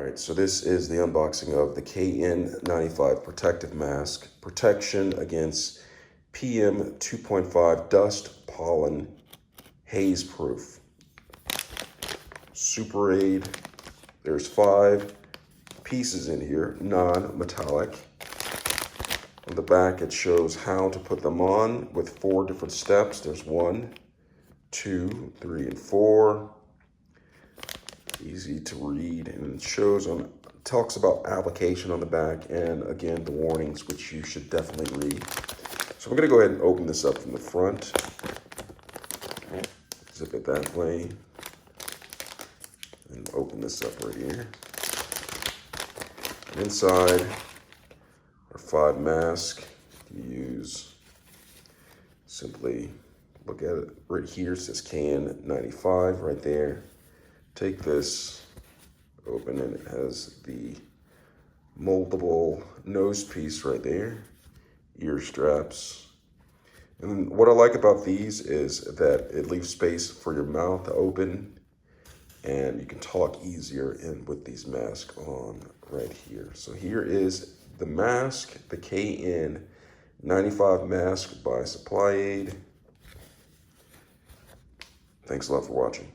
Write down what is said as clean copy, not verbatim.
right, so this is the unboxing of the KN95 protective mask. Protection against PM 2.5 dust, pollen, haze proof. Super Aid. There's 5 pieces in here, non-metallic. On the back, it shows how to put them on with 4 different steps. There's 1, 2, 3, and 4. Easy to read, and it shows on, talks about application on the back, and again the warnings, which you should definitely read. So we're going to go ahead and open this up from the front. Zip it that way, and open this up right here. And inside are 5 masks. You use, simply look at it right here. It says KN95 right there. Take this, open, and it has the moldable nose piece right there, ear straps. And what I like about these is that it leaves space for your mouth to open, and you can talk easier in with these masks on right here. So here is the mask, the KN95 mask by Supply Aid. Thanks a lot for watching.